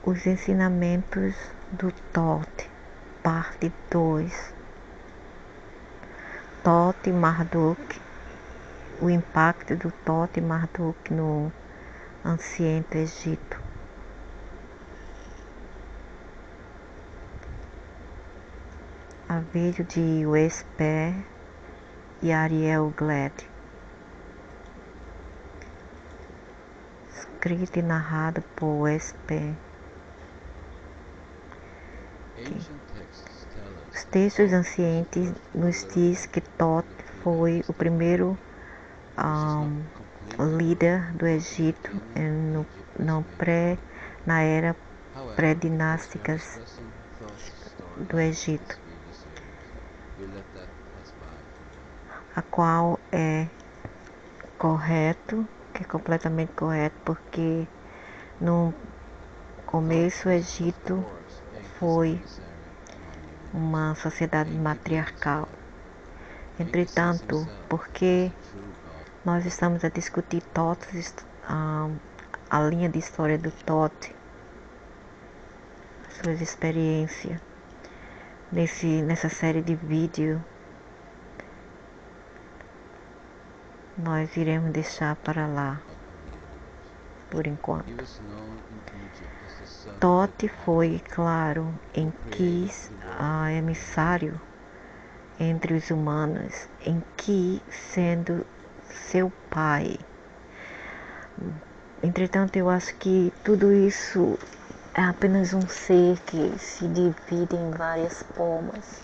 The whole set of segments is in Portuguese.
Os ensinamentos do Thoth, parte 2. Thoth e Marduk. O impacto do Thoth e Marduk no Ancião Egito. A vídeo de Wes Perry e Ariel Glad. Escrito e narrado por Wes Perry. Os textos ancientes nos diz que Thoth foi o primeiro líder do Egito na era pré-dinásticas do Egito, a qual é correto, que é completamente correto, porque no começo o Egito foi uma sociedade matriarcal. Entretanto, porque nós estamos a discutir Thoth, a linha de história do Thoth, suas experiências, nessa série de vídeo, nós iremos deixar para lá, por enquanto. Thoth foi, claro, em que emissário entre os humanos, em que sendo seu pai. Entretanto, eu acho que tudo isso é apenas um ser que se divide em várias formas.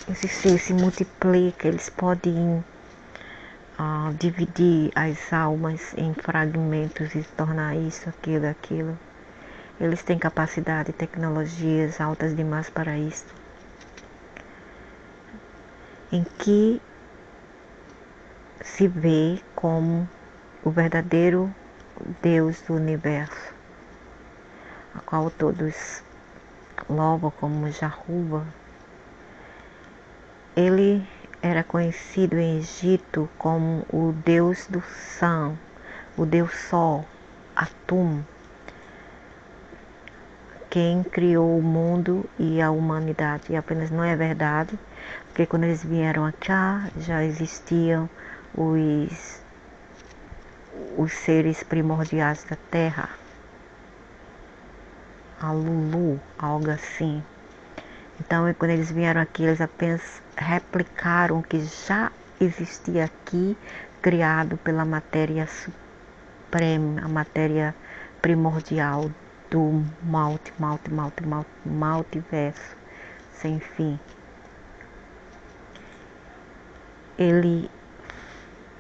Esse ser se multiplica, eles podem dividir as almas em fragmentos e tornar isso, aquilo. Eles têm capacidade e tecnologias altas demais para isso. Em que se vê como o verdadeiro Deus do universo, a qual todos louvam como Jahuva. Ele era conhecido em Egito como o Deus do Sun, o Deus Sol, Atum, quem criou o mundo e a humanidade. E apenas não é verdade, porque quando eles vieram cá já existiam os seres primordiais da Terra, a Lulu, algo assim. Então, quando eles vieram aqui, eles apenas replicaram o que já existia aqui, criado pela matéria suprema, a matéria primordial do multiverso, sem fim. Ele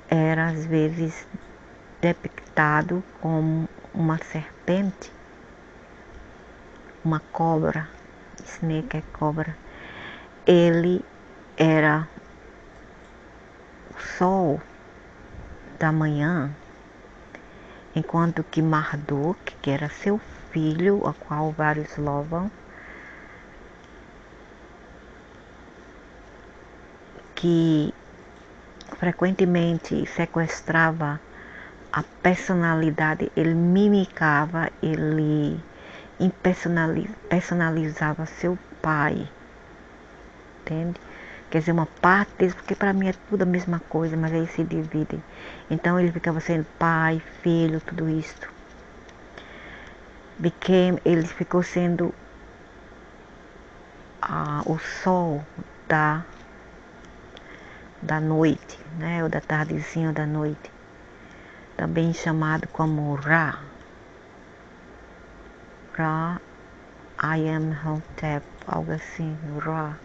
era às vezes depictado como uma serpente, uma cobra. Snake é cobra. Ele era o sol da manhã, enquanto que Marduk, que era seu filho, a qual vários louvam, que frequentemente sequestrava a personalidade, ele mimicava, ele personalizava seu pai, entende? Quer dizer, uma parte deles, porque para mim é tudo a mesma coisa, mas aí se dividem. Então ele ficava sendo pai, filho, tudo isso. Ele ficou sendo o sol da noite, né? Ou da tardezinha ou da noite. Também chamado como Ra. Ra, I am Hotep, algo assim, Ra.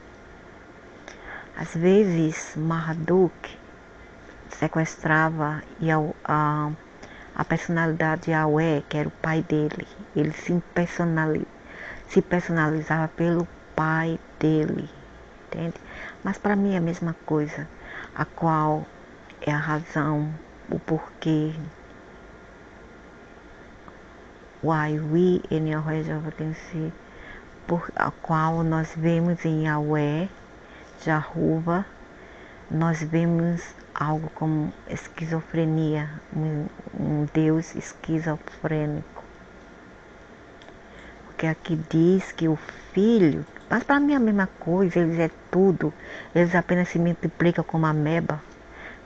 Às vezes Marduk sequestrava a personalidade de Yahweh, que era o pai dele. Ele se personalizava pelo pai dele, entende? Mas para mim é a mesma coisa, a qual é a razão, o porquê. Why we in Yahweh Javatenssi, por a qual nós vemos em Yahweh, Jahuva, nós vemos algo como esquizofrenia, um Deus esquizofrênico. porque aqui diz que o filho, mas para mim é a mesma coisa, eles é tudo, eles apenas se multiplicam como ameba,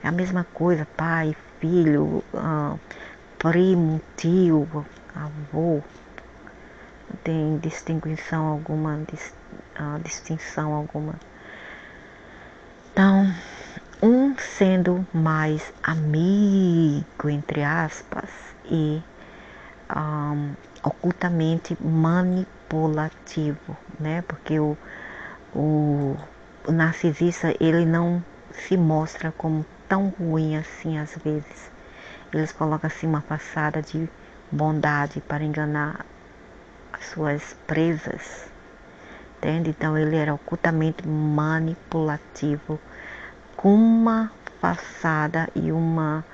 é a mesma coisa, pai, filho, primo, tio, avô, não tem distinção alguma, distinção alguma. Então, um sendo mais amigo, entre aspas, e ocultamente manipulativo, né? Porque o narcisista, ele não se mostra como tão ruim assim às vezes. Eles colocam assim uma façada de bondade para enganar as suas presas, entende? Então ele era ocultamente manipulativo, com uma façada e uma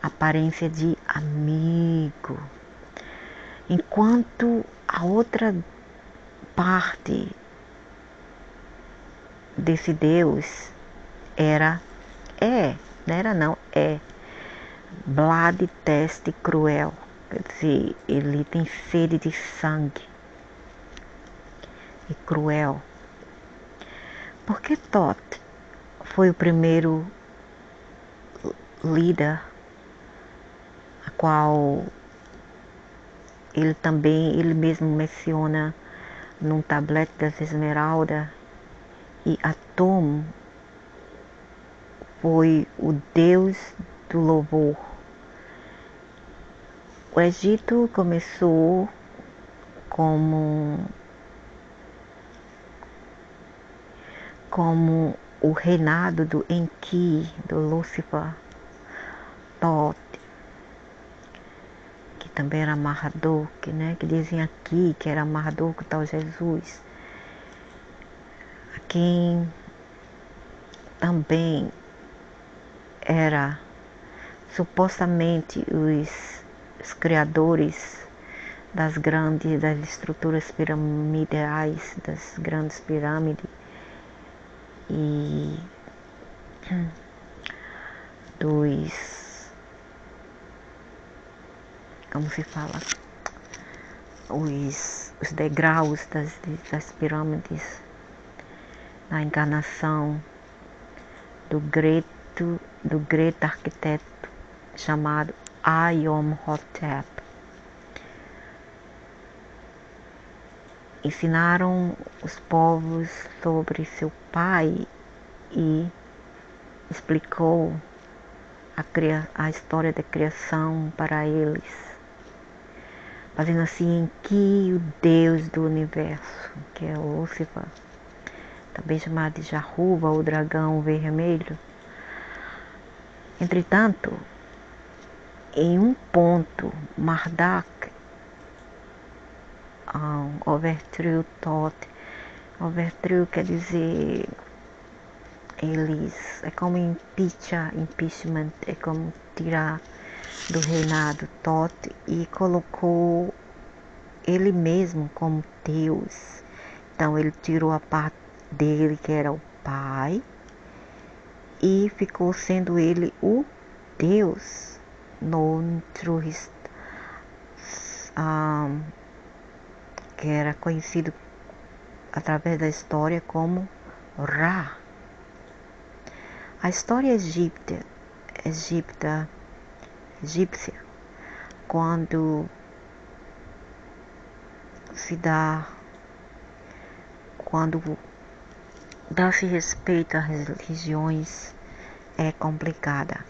aparência de amigo. Enquanto a outra parte desse Deus é bloodthirsty, cruel, quer dizer, ele tem sede de sangue e cruel. Porque Thoth foi o primeiro líder a qual ele mesmo menciona num tablete das esmeraldas, e Atum foi o deus do louvor. O Egito começou como o reinado do Enki, do Lúcifer, Thoth, que também era Marduk, né? Que dizem aqui que era Marduk, tal Jesus. Quem também era supostamente os criadores das estruturas piramidais, das grandes pirâmides e como se fala, os degraus das pirâmides, na encarnação do grande arquiteto chamado Ayom-hotep. Ensinaram os povos sobre seu pai e explicou a história da criação para eles, fazendo assim que o Deus do universo, que é o Lúcifer, também chamado de Jahuva, o dragão vermelho. Entretanto, em um ponto, Marduk overthrew Thoth. Overthrew quer dizer, eles, é como impeachment, é como tirar do reinado Thoth e colocou ele mesmo como Deus. Então ele tirou a parte dele, que era o pai, e ficou sendo ele o Deus, known through his, que era conhecido através da história como Ra. A história egípcia, quando dá-se respeito às religiões, é complicada.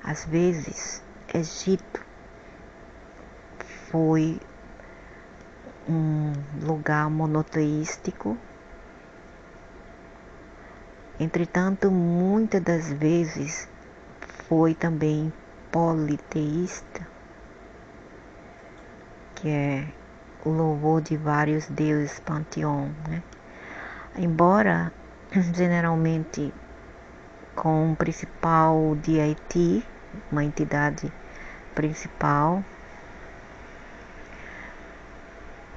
Às vezes, Egito foi um lugar monoteístico. Entretanto, muitas das vezes foi também politeísta, que é o louvor de vários deuses, panteão, né? Embora generalmente com o principal deity, uma entidade principal,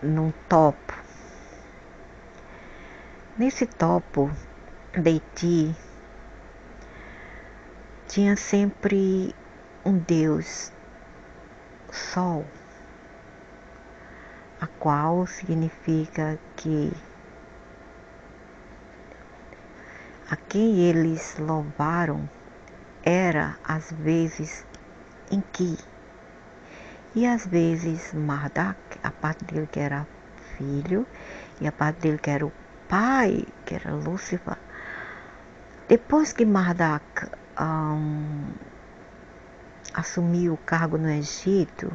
num topo. Nesse topo, deity, tinha sempre um deus, sol, a qual significa que a quem eles louvaram era às vezes Enki, e às vezes Marduk, a parte dele que era filho, e a parte dele que era o pai, que era Lúcifer. Depois que Marduk assumiu o cargo no Egito,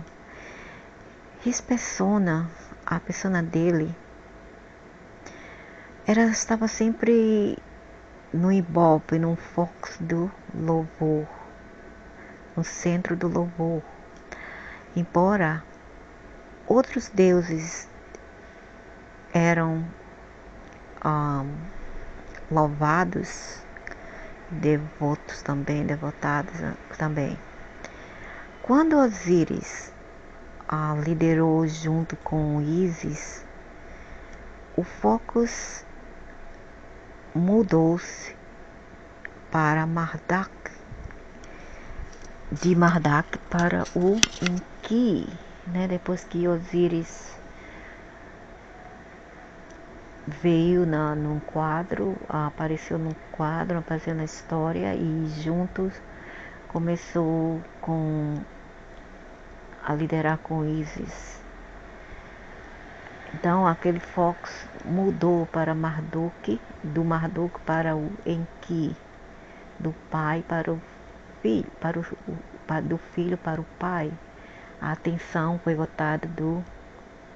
a persona dele, estava sempre no ibope, no foco do louvor, no centro do louvor. Embora outros deuses eram louvados, devotados também. Quando Osíris liderou junto com Ísis, o foco mudou-se para Marduk, de Marduk para o Enki, né? Depois que Osíris veio num quadro, apareceu na história, e juntos começou a liderar com Ísis. Então aquele foco mudou para Marduk, do Marduk para o Enki, do pai para o filho, do filho para o pai. A atenção foi voltada do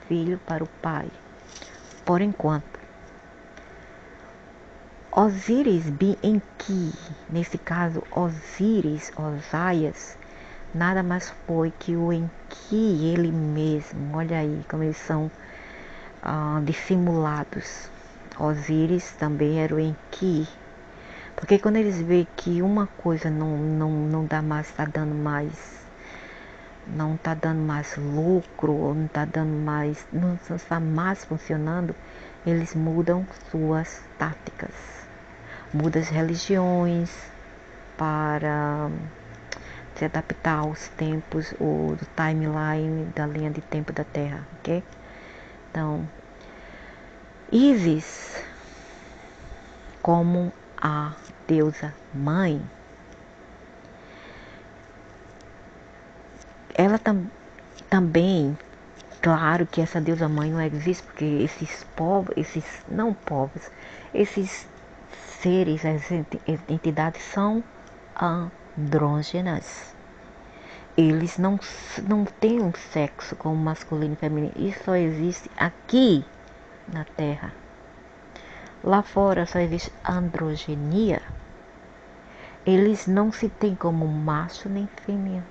filho para o pai. Por enquanto, Osíris bin Enki, nesse caso Osaias, nada mais foi que o Enki, ele mesmo. Olha aí como eles são dissimulados. Osíris também era o Enki, porque quando eles veem que uma coisa não dá mais, não está dando mais lucro, ou não está mais funcionando, eles mudam suas táticas, mudam as religiões para se adaptar aos tempos ou do timeline da linha de tempo da Terra, ok? Então, Ísis, como a deusa mãe, ela também, claro que essa deusa mãe não existe, porque esses seres, as entidades são andrógenas. Eles não têm um sexo como masculino e feminino. Isso só existe aqui na Terra. Lá fora só existe androgenia. Eles não se têm como macho nem fêmea.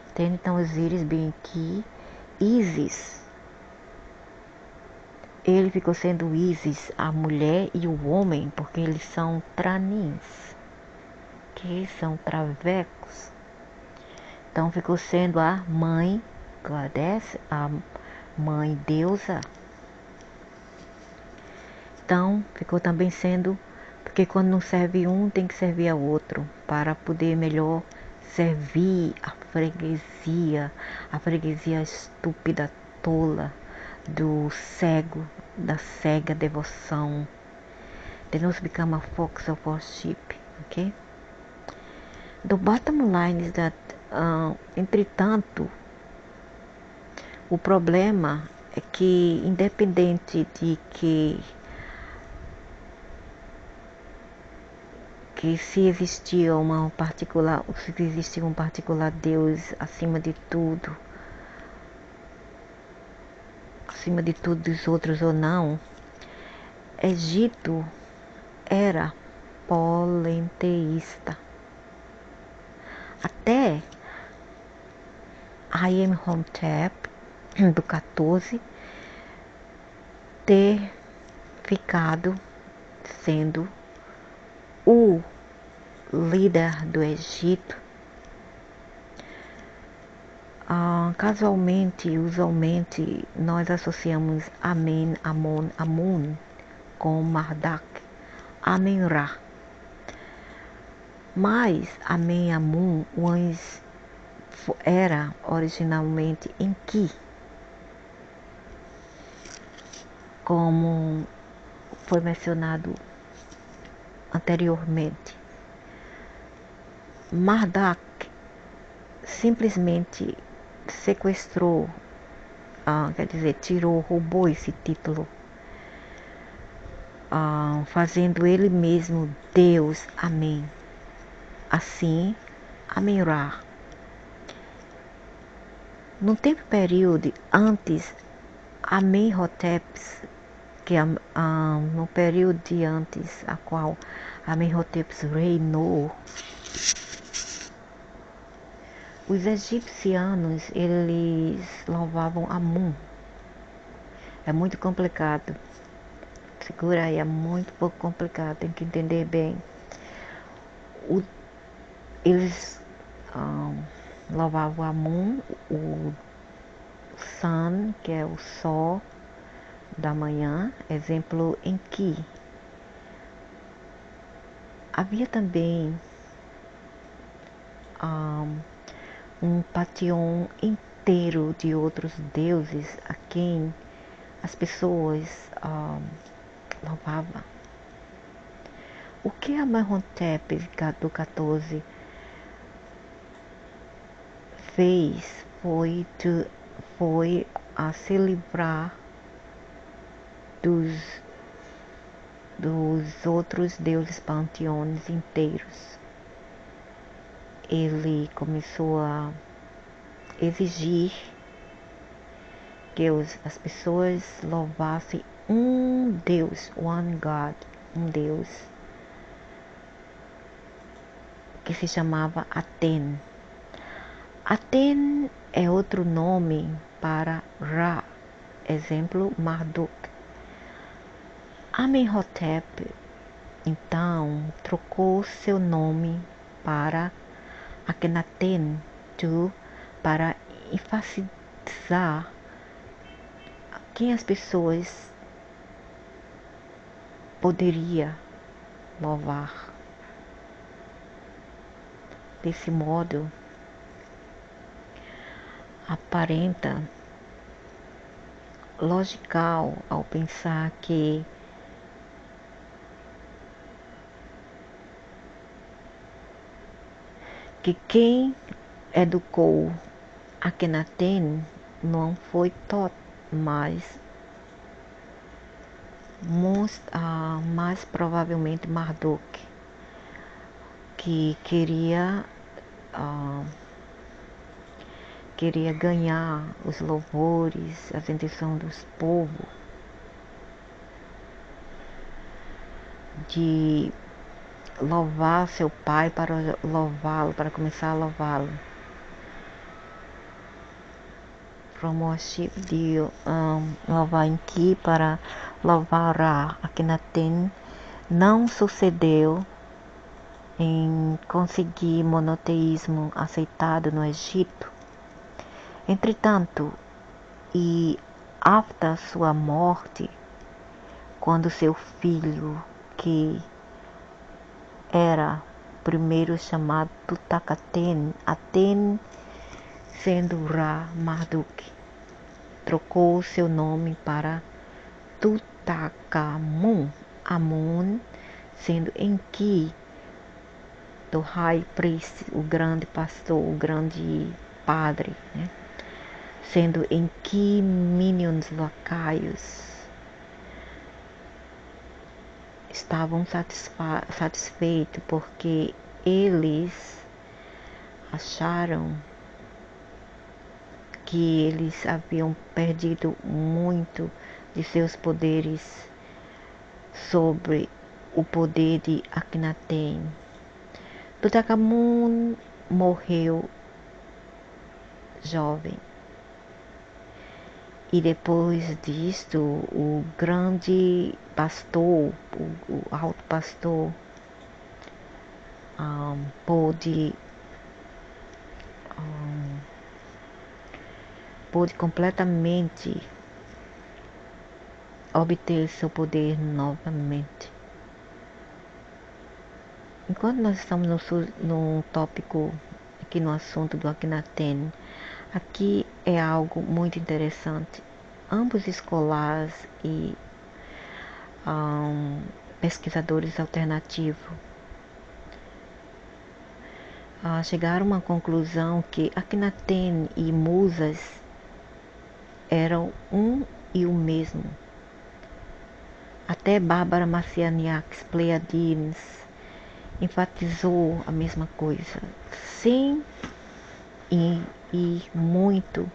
Entende? Então Osíris bem aqui, Ísis, ele ficou sendo Ísis, a mulher e o homem, porque eles são tranins, que são travecos. Então ficou sendo a mãe Goddess, a mãe deusa. Então ficou também sendo, porque quando não serve um, tem que servir ao outro, para poder melhor servir a freguesia estúpida, tola, da cega devoção. They don't become a fox of worship, ok? The bottom line is that, entretanto, o problema é que, independente de que se existia um particular Deus acima de tudo dos outros ou não, Egito era polenteísta. Até Amenhotep do 14 ter ficado sendo o líder do Egito. Usualmente nós associamos Amun com Marduk, Amen-Ra. Mas Amen-Amun era originalmente Enki. como foi mencionado anteriormente. Marduk simplesmente sequestrou, roubou esse título, fazendo ele mesmo Deus. Amém. Assim, Amon-Ra. No tempo período antes Amenhotep, no período de antes a qual Amenhotep reinou, os egipcianos eles louvavam Amun. É muito complicado. Segura aí, é muito pouco complicado, tem que entender bem. Eles louvavam Amun, o Sun, que é o sol da manhã, exemplo em que havia também um panteão inteiro de outros deuses a quem as pessoas louvavam. O que Amenhotep do 14 fez foi se livrar dos outros deuses panteões inteiros. Ele começou a exigir que as pessoas louvassem um Deus, one God, um Deus que se chamava Aten. Aten é outro nome para Ra, exemplo Marduk. Amenhotep então trocou seu nome para Akhenaten para enfatizar quem as pessoas poderiam louvar. Desse modo, aparenta logical ao pensar que quem educou Akhenaten não foi Thoth, mas mais provavelmente Marduk, que queria ganhar os louvores, a atenção dos povos, de louvar seu pai para louvá-lo, para começar a louvá-lo. From worship de louvar em Ki para louvar a Akhenaten não sucedeu em conseguir monoteísmo aceitado no Egito. Entretanto, e apta sua morte, quando seu filho, que era primeiro chamado Tutankhaten, Aten, sendo Ra Marduk, trocou seu nome para Tutankhamun, Amun, sendo Enki, do High Priest, o grande pastor, o grande padre, né? Sendo Enki minions lacaios estavam satisfeitos porque eles acharam que eles haviam perdido muito de seus poderes sobre o poder de Akhenaten. Tutankhamun morreu jovem. E depois disto, o grande pastor, o alto pastor, pôde completamente obter seu poder novamente. Enquanto nós estamos no tópico, aqui no assunto do Akhenaten, aqui é algo muito interessante. Ambos escolares e pesquisadores alternativos chegaram a uma conclusão que Akhenaten e Musas eram um e o mesmo. Até Bárbara Marcianiak, Pleiadianes, enfatizou a mesma coisa, sem ir muito,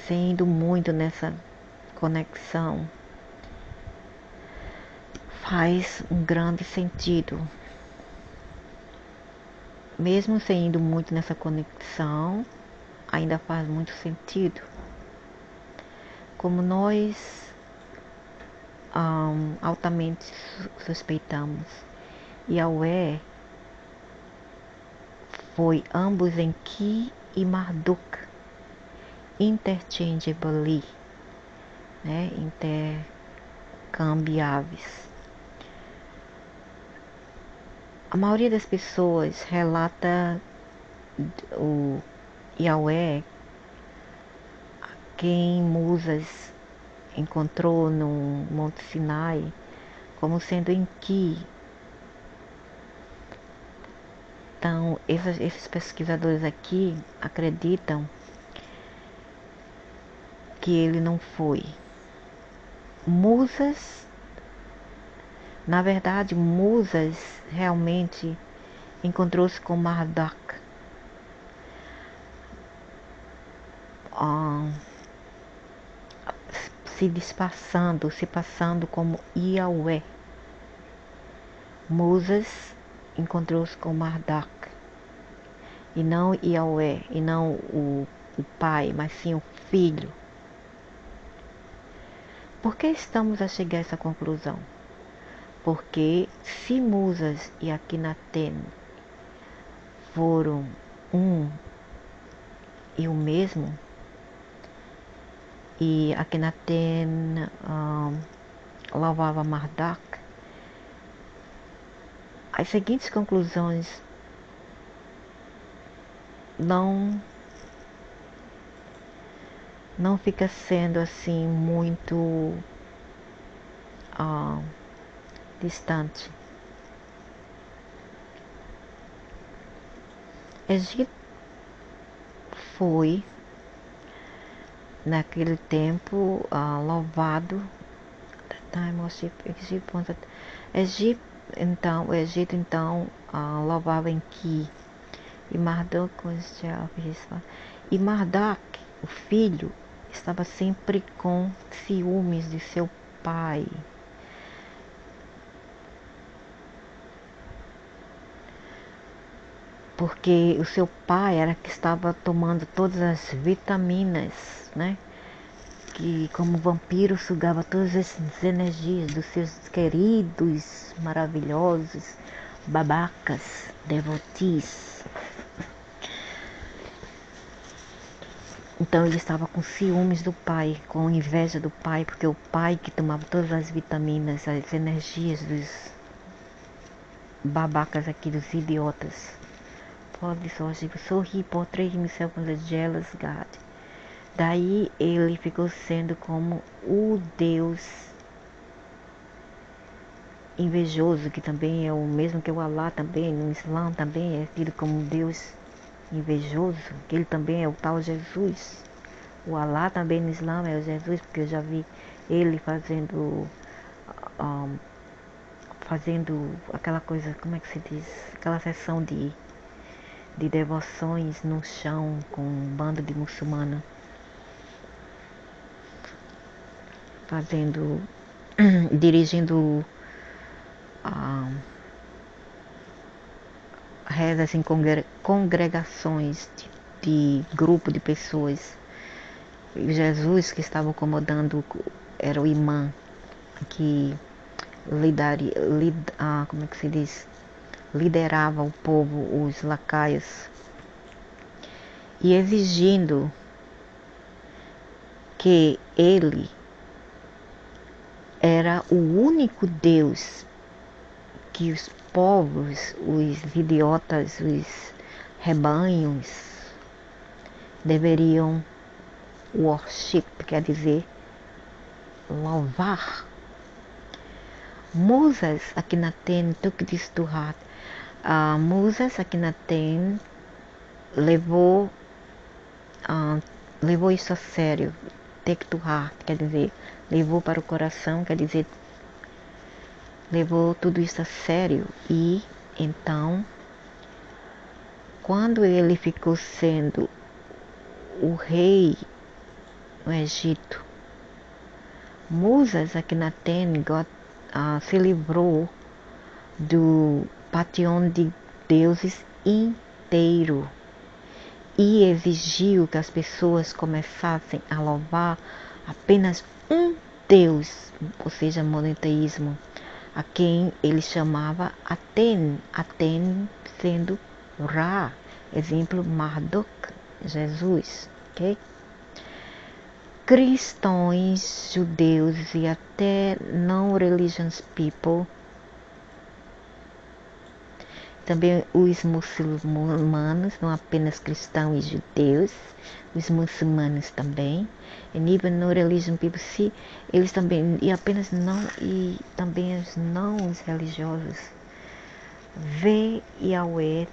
sem indo muito nessa conexão, faz um grande sentido. Mesmo sem indo muito nessa conexão, ainda faz muito sentido. Como nós altamente suspeitamos, Yahweh foi ambos Enki e Marduk, interchangeably, né, intercambiáveis. A maioria das pessoas relata o Yahweh, quem Musas encontrou no Monte Sinai, como sendo Enki. Então, esses pesquisadores aqui acreditam que ele não foi. Musas, na verdade, Musas realmente encontrou-se com Marduk. Se passando como Yahweh. Musas encontrou-se com Marduk, e não Yahweh, e não o pai, mas sim o filho. Por que estamos a chegar a essa conclusão? Porque se Musas e Akhenaten foram um e o mesmo, e Akhenaten louvava Marduk, as seguintes conclusões não fica sendo assim muito distante. Egito foi naquele tempo louvado. O Egito então louvava Enki e Marduk, e Marduk, o filho, estava sempre com ciúmes de seu pai. Porque o seu pai era que estava tomando todas as vitaminas, né? Que como vampiro sugava todas essas energias dos seus queridos, maravilhosos, babacas, devotees. Então ele estava com ciúmes do pai, com inveja do pai, porque o pai que tomava todas as vitaminas, as energias dos babacas aqui, dos idiotas. Pode sorrir por 3 himself on the jealous God. Daí ele ficou sendo como o Deus invejoso, que também é o mesmo que o Allah também, no Islã também é tido como Deus invejoso, que ele também é o tal Jesus. O Allah também no Islã é o Jesus, porque eu já vi ele fazendo aquela coisa, como é que se diz? Aquela sessão de devoções no chão com um bando de muçulmana, dirigindo rezas em congregações de grupo de pessoas. E Jesus, que estava acomodando, era o imã que liderava o povo, os lacaios, e exigindo que ele era o único Deus que os povos, os idiotas, os rebanhos deveriam worship, quer dizer, louvar. Moses Akhenaten took this to heart. Moses Akhenaten levou isso a sério. Take to heart, quer dizer, levou para o coração, quer dizer, levou tudo isso a sério. E então, quando ele ficou sendo o rei no Egito, Moses Akhenaten se livrou do panteão de deuses inteiro e exigiu que as pessoas começassem a louvar apenas um Deus, ou seja, monoteísmo, a quem ele chamava Aten, Aten sendo Ra, exemplo Marduk, Jesus, ok? Cristãos, judeus e até não-religious people, também os muçulmanos, não apenas cristãos e judeus, os muçulmanos também, and even non-religious people, se eles também, e também os não religiosos, vê Yahweh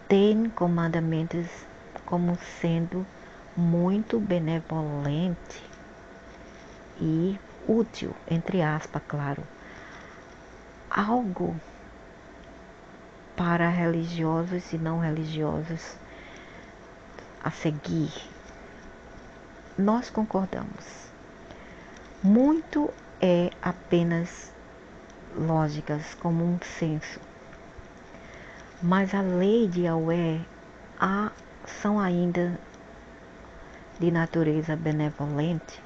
tem comandamentos como sendo muito benevolente e útil, entre aspas, claro, algo para religiosos e não religiosos a seguir. Nós concordamos. Muito é apenas lógicas, comum senso. Mas a lei de Yahweh são ainda de natureza benevolente.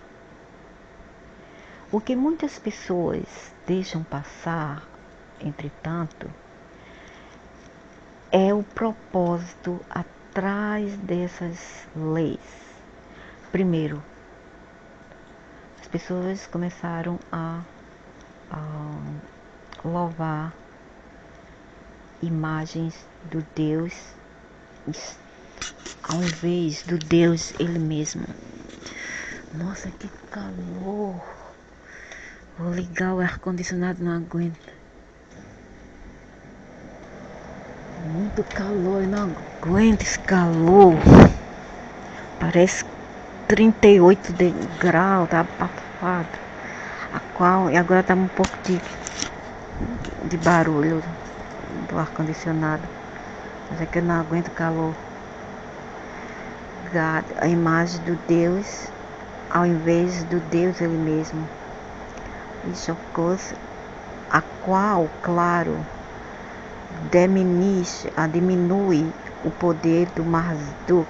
O que muitas pessoas deixam passar, entretanto, é o propósito atrás dessas leis. Primeiro, as pessoas começaram a louvar imagens do Deus ao invés do Deus Ele mesmo. Nossa, que calor! Vou ligar o ar-condicionado, não aguento. Muito calor, eu não aguento esse calor. Parece 38 graus, tá abafado. E agora tá um pouco de barulho do ar-condicionado. Mas é que eu não aguento calor. A imagem do Deus ao invés do Deus Ele mesmo. Isso coisa a qual, claro, diminui o poder do Marduk,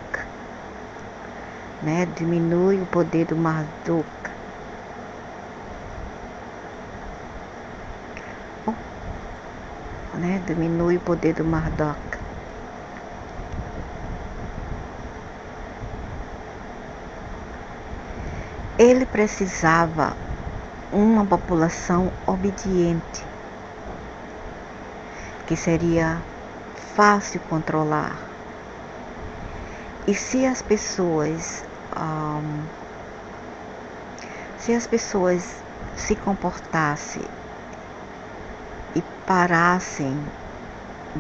né? Diminui o poder do Marduk. Né? Diminui o poder do Marduk. Ele precisava uma população obediente, que seria fácil controlar. E se as pessoas se comportassem e parassem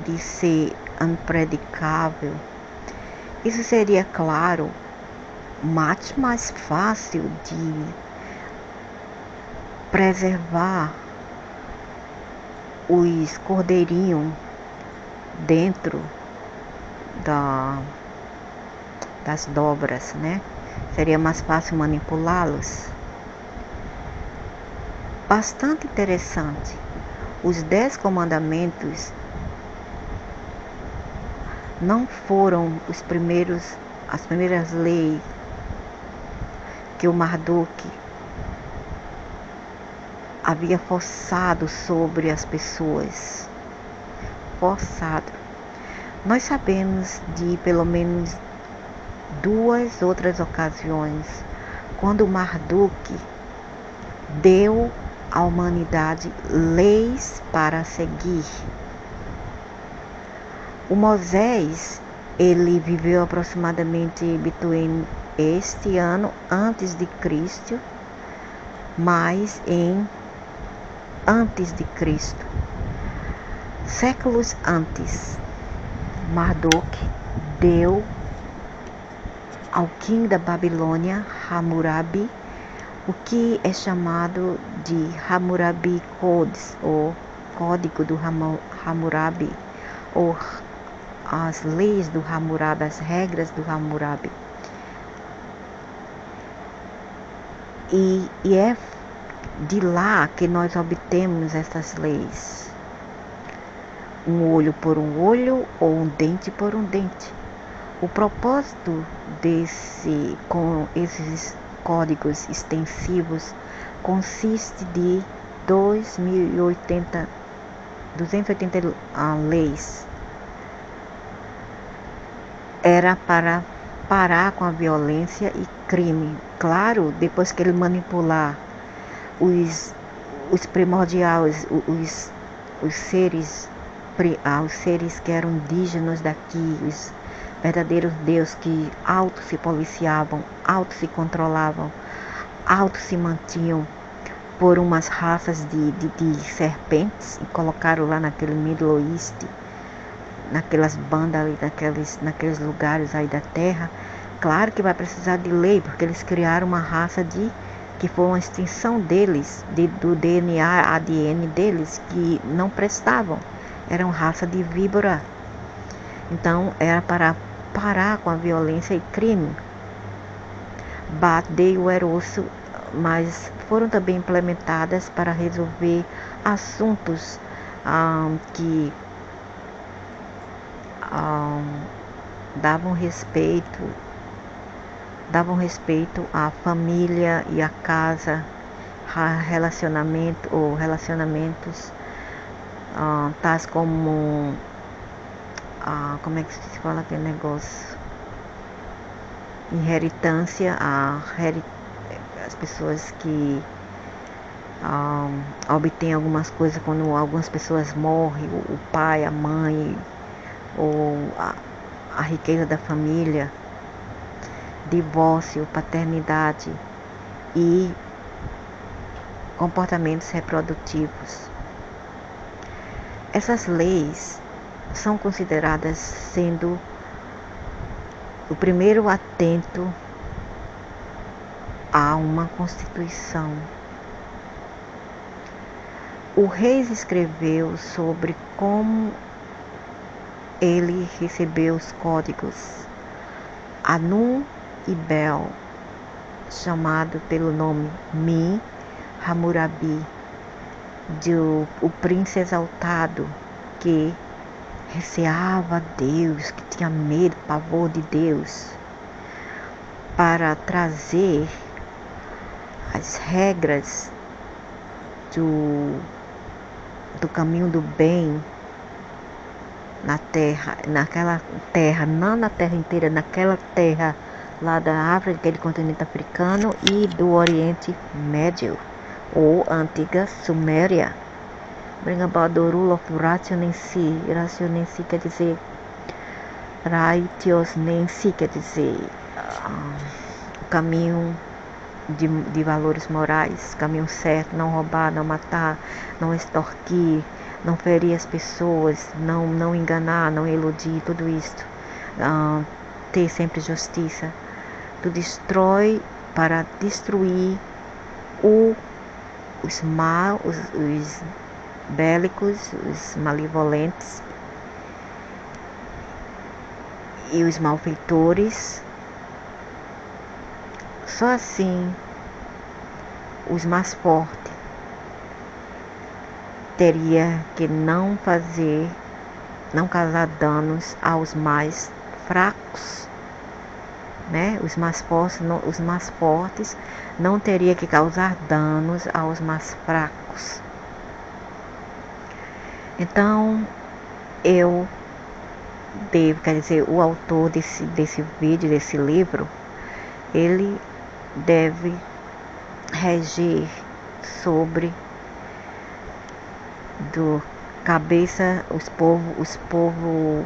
de ser unpredicável, isso seria, claro, mais fácil de preservar os cordeirinhos dentro das dobras, né? Seria mais fácil manipulá-los. Bastante interessante. Os 10 comandamentos não foram as primeiras leis que o Marduk havia forçado sobre as pessoas. Forçado. Nós sabemos de pelo menos 2 outras ocasiões quando o Marduk deu à humanidade leis para seguir. O Moisés, ele viveu aproximadamente este ano antes de Cristo, mas antes de Cristo. Séculos antes, Marduk deu ao king da Babilônia, Hammurabi, o que é chamado de Hammurabi Codes, ou Código do Hammurabi, ou as leis do Hammurabi, as regras do Hammurabi. E é de lá que nós obtemos essas leis. Um olho por um olho ou um dente por um dente. O propósito com esses códigos extensivos consiste de 280 leis. Era para parar com a violência e crime. Claro, depois que ele manipular os primordiais, os seres que eram indígenas daqui, os verdadeiros deuses que auto se policiavam, auto se controlavam, auto se mantinham por umas raças de serpentes, e colocaram lá naquele Middle East, naquelas bandas ali, naqueles lugares aí da terra. Claro que vai precisar de lei, porque eles criaram uma raça que foi uma extinção deles, do DNA, ADN deles, que não prestavam. Eram raça de víbora. Então era para parar com a violência e crime. But they were also, mas foram também implementadas para resolver assuntos que davam respeito à família e à casa, relacionamentos, tais como, como é que se fala aquele negócio? Inheritância, as pessoas que obtêm algumas coisas quando algumas pessoas morrem, o pai, a mãe, ou a riqueza da família, divórcio, paternidade e comportamentos reprodutivos. Essas leis são consideradas sendo o primeiro atento a uma constituição. O Reis escreveu sobre como ele recebeu os códigos. Anum e Bel, chamado pelo nome Mi Hammurabi, o príncipe exaltado que receava Deus, que tinha medo, pavor de Deus, para trazer as regras do caminho do bem na terra, naquela terra, não na terra inteira, naquela terra lá da África, aquele continente africano, e do Oriente Médio, ou antiga Suméria. Bring about the rule of Rationensi. Rationensi quer dizer Righteousness, quer dizer o caminho de valores morais, caminho certo, não roubar, não matar, não extorquir, não ferir as pessoas, não enganar, não iludir, tudo isso, ter sempre justiça. Tu destrói para destruir os bélicos, os malevolentes e os malfeitores. Só assim os mais fortes teria que não causar danos aos mais fracos, né? Os mais fortes não teria que causar danos aos mais fracos. Então o autor desse vídeo, desse livro, ele deve reger sobre os povos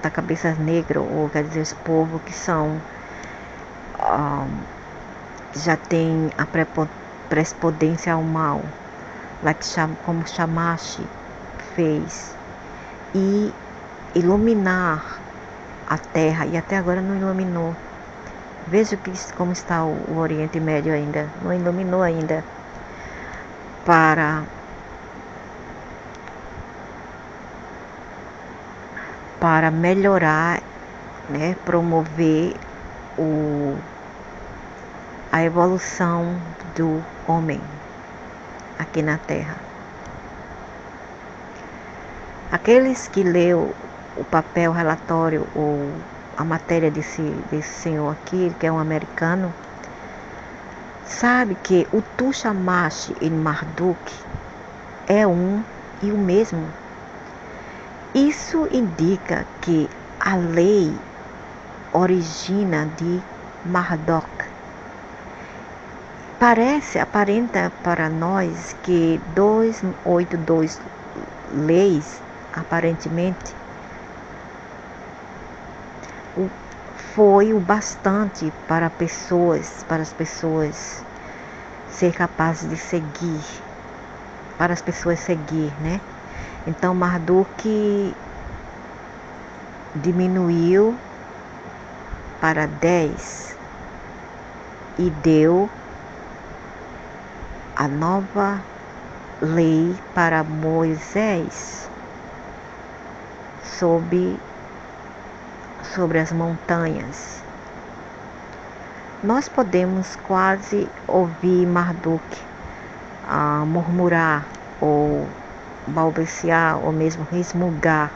da cabeça negra, ou quer dizer, os povos que são já tem prepotência ao mal, como Shamash fez, e iluminar a terra, e até agora não iluminou. Veja como está o Oriente Médio ainda, não iluminou ainda para melhorar, né, promover a evolução do homem aqui na Terra. Aqueles que leu o papel relatório ou a matéria desse senhor aqui, que é um americano, sabe que o Tu Shamash e Marduk é um e o mesmo. Isso indica que a lei origina de Marduk. Aparenta para nós que 282 leis, aparentemente, foi o bastante para as pessoas ser capazes de seguir, para as pessoas seguir, né? Então Marduk diminuiu para 10 e deu a nova lei para Moisés sobre as montanhas. Nós podemos quase ouvir Marduk murmurar ou balbuciar ou mesmo resmungar.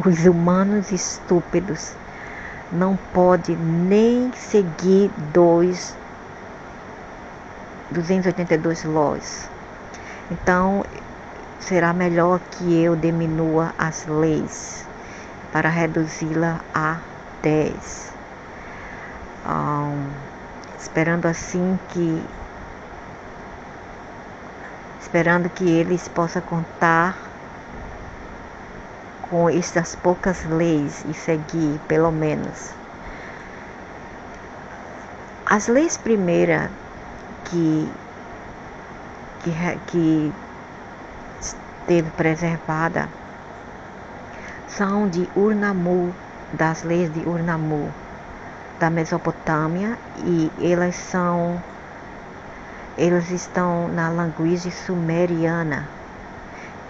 Os humanos estúpidos não podem nem seguir 282 laws. Então será melhor que eu diminua as leis para reduzi-la a 10. Esperando que eles possam contar com estas poucas leis e seguir, pelo menos. As leis primeiras que esteve preservada são de Ur-Nammu, das leis de Ur-Nammu, da Mesopotâmia, e elas estão na linguagem sumeriana.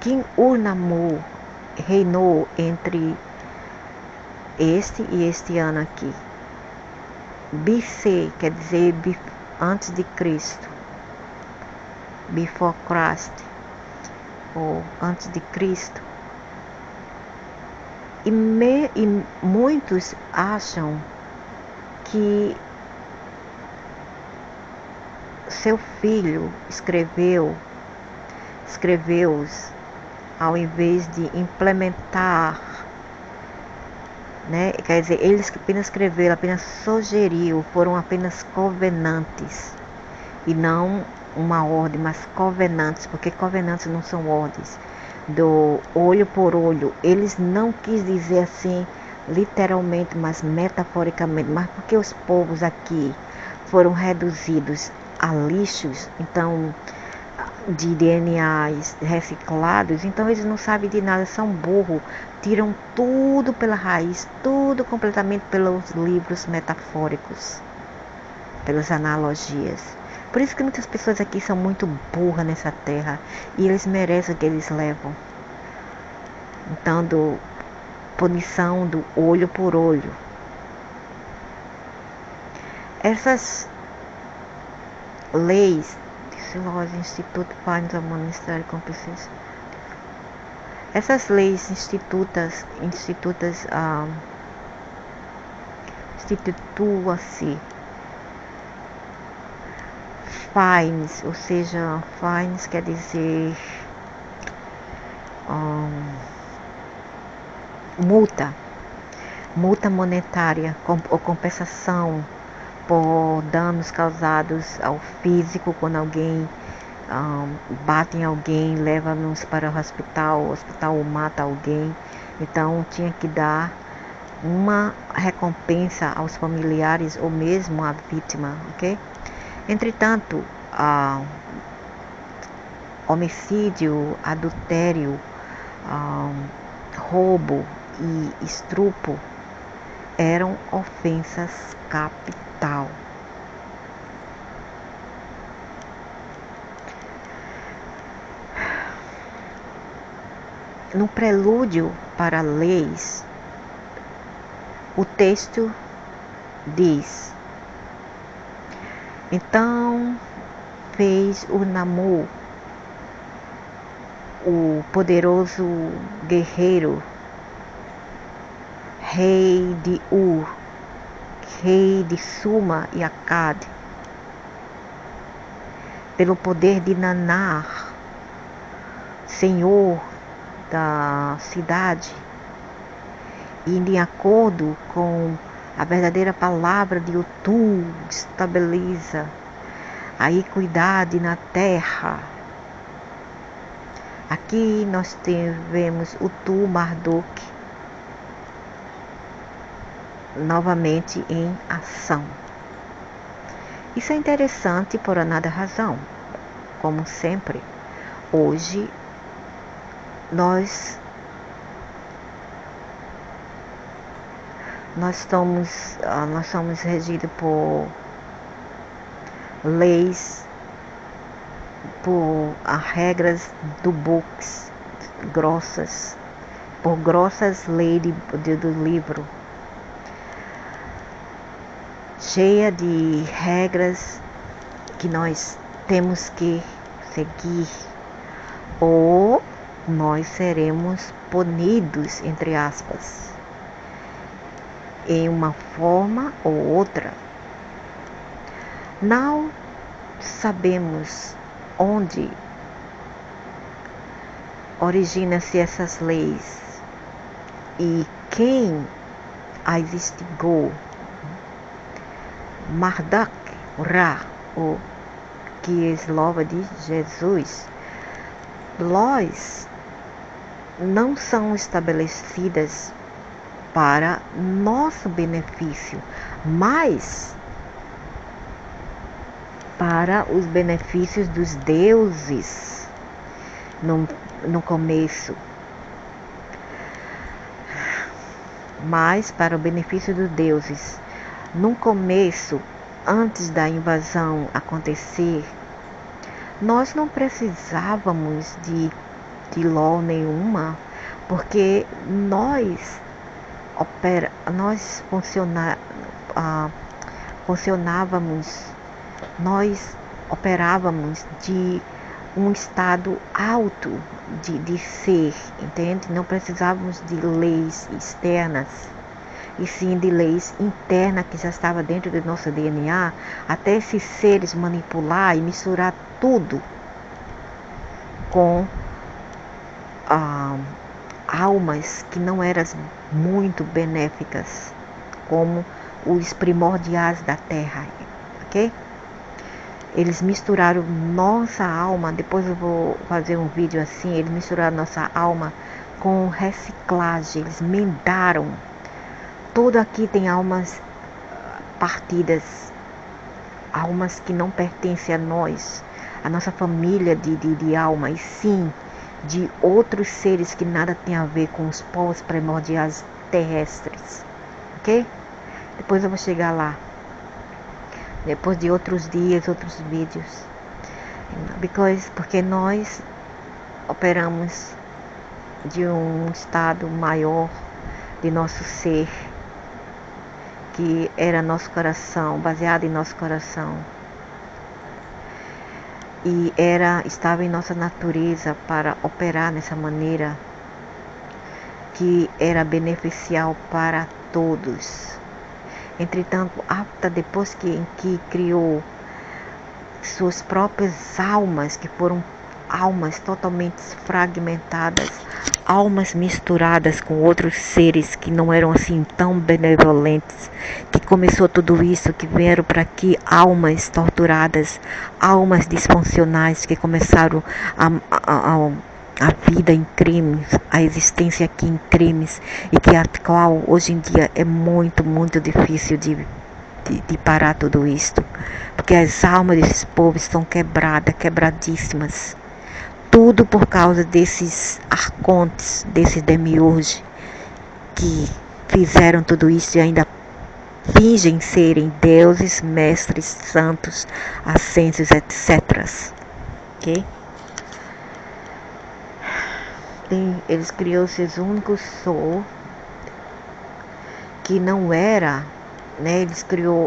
Kim Ur-Nammu reinou entre este e este ano aqui. BC quer dizer antes de Cristo, before Christ, ou antes de Cristo. E muitos acham que seu filho escreveu-os ao invés de implementar, né? Quer dizer, eles que apenas escreveram, apenas sugeriu, foram apenas covenantes e não uma ordem, mas covenantes, porque covenantes não são ordens. Do olho por olho, eles não quis dizer assim literalmente, mas metaforicamente, mas porque os povos aqui foram reduzidos a lixos, então de DNAs reciclados, então eles não sabem de nada, são burros, tiram tudo pela raiz, tudo completamente pelos livros metafóricos, pelas analogias. Por isso que muitas pessoas aqui são muito burras nessa terra e eles merecem o que eles levam. Então, punição do olho por olho. Essas leis, Instituto Fines of Monetary Compensation. Essas leis institutua-se fines, ou seja, fines quer dizer multa monetária ou compensação por danos causados ao físico quando alguém bate em alguém, leva-nos para o hospital mata alguém. Então tinha que dar uma recompensa aos familiares ou mesmo à vítima, ok? Entretanto, homicídio, adultério, roubo e estupro eram ofensas capital. No prelúdio para leis, o texto diz: então fez o Namu, o poderoso guerreiro, rei de Ur, rei de Suma e Akkad, pelo poder de Nanar, senhor da cidade, e de acordo com a verdadeira palavra de Utu, estabiliza a equidade na terra. Aqui nós tivemos Utu Marduk novamente em ação. Isso é interessante por nada razão. Como sempre, hoje nós somos regidos por leis, por as regras do books grossas, por grossas leis do livro, cheia de regras que nós temos que seguir, ou nós seremos punidos, entre aspas, em uma forma ou outra. Não sabemos onde originam-se essas leis e quem as instigou. Marduk, Ra, o que é louva de Jesus, leis não são estabelecidas para nosso benefício, mas para os benefícios dos deuses. No começo, mas para o benefício dos deuses. No começo, antes da invasão acontecer, nós não precisávamos de law nenhuma, porque nós operávamos de um estado alto de ser, entende? Não precisávamos de leis externas, e sim de leis internas que já estava dentro do nosso DNA, até esses seres manipular e misturar tudo com almas que não eram muito benéficas, como os primordiais da Terra, ok? Eles misturaram nossa alma, depois eu vou fazer um vídeo assim, eles misturaram nossa alma com reciclagem, eles mendaram. Tudo aqui tem almas partidas, almas que não pertencem a nós, a nossa família de alma, e sim de outros seres que nada tem a ver com os povos primordiais terrestres, ok? Depois eu vou chegar lá, depois de outros dias, outros vídeos, porque nós operamos de um estado maior de nosso ser, que era nosso coração, baseado em nosso coração, e estava em nossa natureza para operar nessa maneira que era beneficial para todos. Entretanto, depois que criou suas próprias almas, que foram almas totalmente fragmentadas, almas misturadas com outros seres que não eram assim tão benevolentes, que começou tudo isso, que vieram para aqui almas torturadas, almas disfuncionais, que começaram a vida em crimes, a existência aqui em crimes, e que a qual hoje em dia é muito, muito difícil de de parar tudo isto. Porque as almas desses povos estão quebradas, quebradíssimas. Tudo por causa desses arcontes, desses demiurgos que fizeram tudo isso e ainda fingem serem deuses, mestres, santos, ascensos, etc. Ok? Eles criaram seus únicos sol, que não era, né?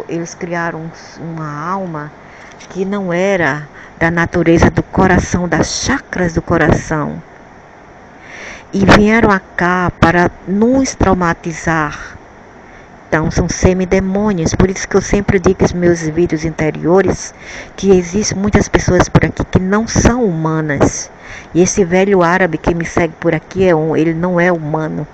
Eles criaram uma alma que não era da natureza do coração, das chakras do coração. E vieram cá para nos traumatizar. Então, são semidemônios. Por isso que eu sempre digo nos meus vídeos anteriores que existem muitas pessoas por aqui que não são humanas. E esse velho árabe que me segue por aqui, ele não é humano.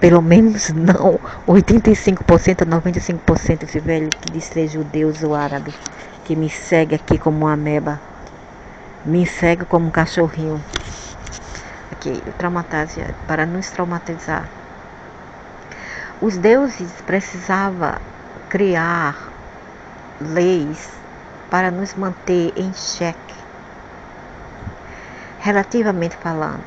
Pelo menos não 85% ou 95% desse velho que diz ser judeu ou árabe, que me segue aqui como uma ameba. Me segue como um cachorrinho. Aqui, para nos traumatizar. Os deuses precisavam criar leis para nos manter em xeque, relativamente falando.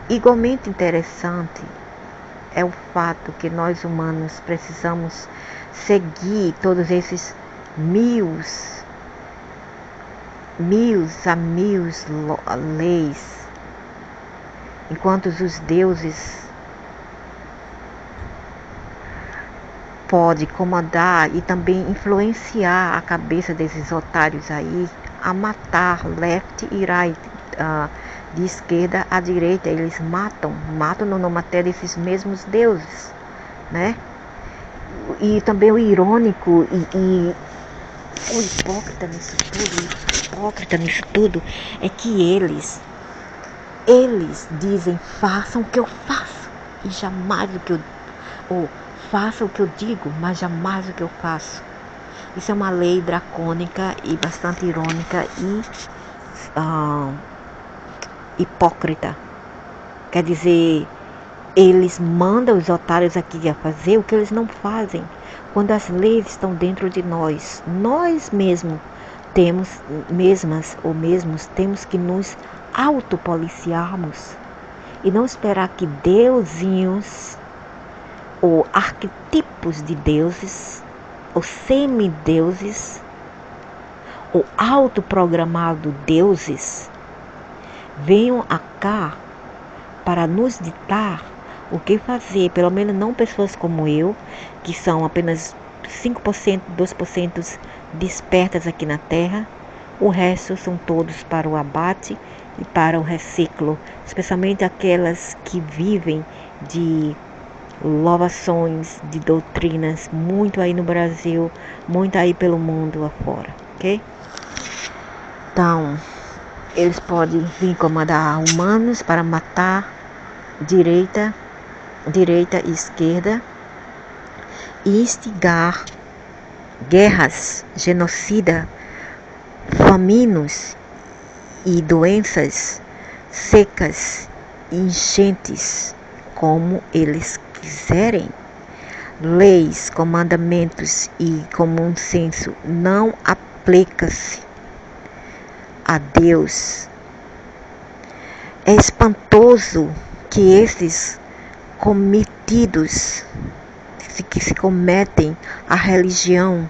Igualmente interessante é o fato que nós humanos precisamos seguir todos esses mil leis, enquanto os deuses pode comandar e também influenciar a cabeça desses otários aí a matar left e right, de esquerda à direita. Eles matam no nome até desses mesmos deuses, né? E também o irônico e o hipócrita nisso tudo é que eles dizem: façam o que eu faço e jamais o que eu faça o que eu digo, mas jamais o que eu faço. Isso é uma lei dracônica e bastante irônica e hipócrita. Quer dizer, eles mandam os otários aqui a fazer o que eles não fazem, quando as leis estão dentro de nós. Nós mesmos temos que nos autopoliciarmos e não esperar que deusinhos ou arquetipos de deuses, ou semideuses, ou autoprogramados deuses, venham cá para nos ditar o que fazer. Pelo menos não pessoas como eu, que são apenas 5%, 2% despertas aqui na Terra. O resto são todos para o abate e para o reciclo, especialmente aquelas que vivem de louvações, de doutrinas, muito aí no Brasil, muito aí pelo mundo afora, ok? Então, eles podem vir comandar humanos para matar direita e esquerda e instigar guerras, genocida, faminos e doenças, secas e enchentes, como eles quiserem. Leis, comandamentos e comum senso não aplica-se a Deus. É espantoso que esses cometidos que se cometem à religião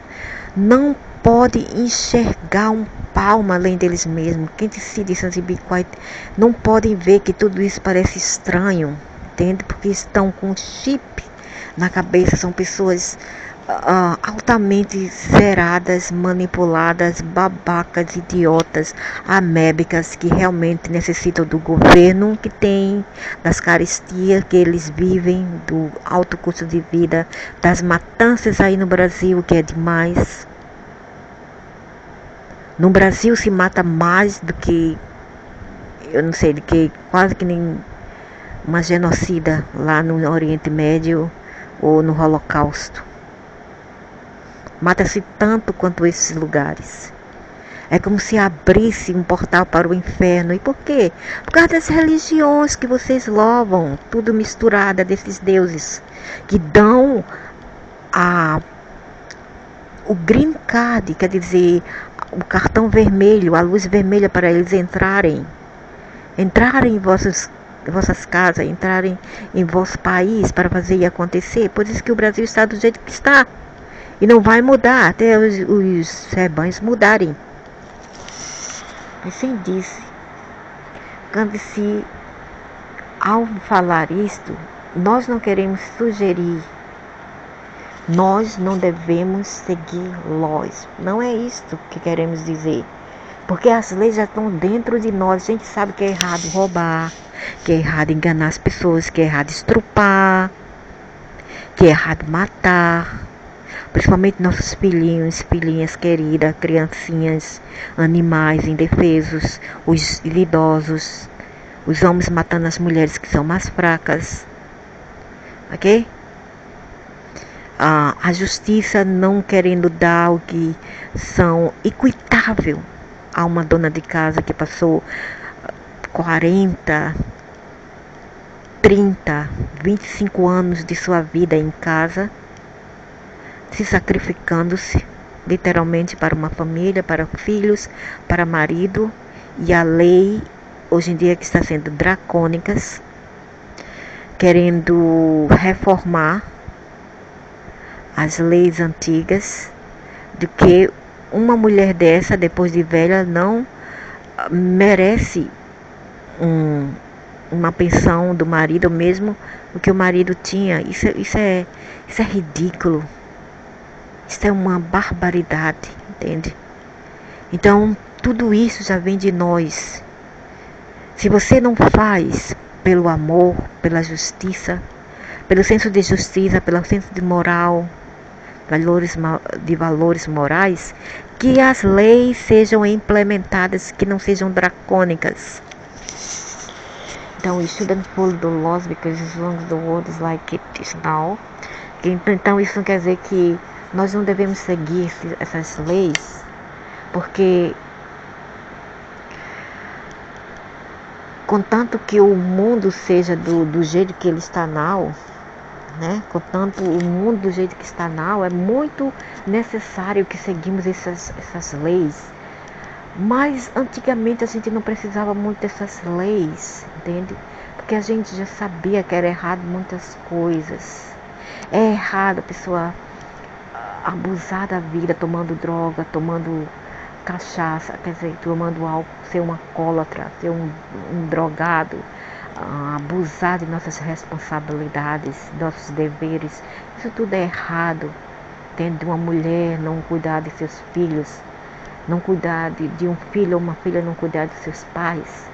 não podem enxergar um palmo além deles mesmos. Quem decide não podem ver que tudo isso parece estranho, entende? Porque estão com chip na cabeça, são pessoas altamente zeradas, manipuladas, babacas, idiotas, amébicas, que realmente necessitam do governo que tem, das caristias que eles vivem, do alto custo de vida, das matanças aí no Brasil, que é demais. No Brasil se mata mais do que, eu não sei, do que quase que nem uma genocida lá no Oriente Médio ou no Holocausto. Mata-se tanto quanto esses lugares. É como se abrisse um portal para o inferno. E por quê? Por causa das religiões que vocês louvam, tudo misturada desses deuses, que dão o green card, quer dizer, o cartão vermelho, a luz vermelha para eles entrarem em vossas casas, entrarem em vosso país para fazer e acontecer. Por isso que o Brasil está do jeito que está. E não vai mudar até os rebanhos mudarem. Assim disse, quando se, ao falar isto, nós não queremos sugerir, nós não devemos seguir laws. Não é isto que queremos dizer. Porque as leis já estão dentro de nós. A gente sabe que é errado roubar, que é errado enganar as pessoas, que é errado estrupar, que é errado matar. Principalmente nossos filhinhos, filhinhas queridas, criancinhas, animais indefesos, os idosos, os homens matando as mulheres que são mais fracas. Ok? A justiça não querendo dar o que são equitável a uma dona de casa que passou 40, 30, 25 anos de sua vida em casa, se sacrificando-se literalmente para uma família, para filhos, para marido, e a lei hoje em dia que está sendo dracônicas, querendo reformar as leis antigas, de que uma mulher dessa, depois de velha, não merece uma pensão do marido, mesmo o que o marido tinha. Isso é ridículo. Isso é uma barbaridade, entende? Então, tudo isso já vem de nós. Se você não faz pelo amor, pela justiça, pelo senso de justiça, pelo senso de moral, de valores morais, que as leis sejam implementadas, que não sejam dracônicas. Então, we shouldn't follow the laws because as long as the world is like it is now. Então, isso não quer dizer que nós não devemos seguir essas leis, porque contanto que o mundo seja do jeito que ele está now, né? Contanto o mundo do jeito que está now, é muito necessário que seguimos essas leis. Mas antigamente a gente não precisava muito dessas leis, entende? Porque a gente já sabia que era errado muitas coisas. É errado a pessoa abusar da vida, tomando droga, tomando cachaça, quer dizer, tomando álcool, ser um alcoólatra, ser um drogado, abusar de nossas responsabilidades, nossos deveres. Isso tudo é errado. Tendo uma mulher não cuidar de seus filhos, não cuidar de um filho ou uma filha não cuidar de seus pais.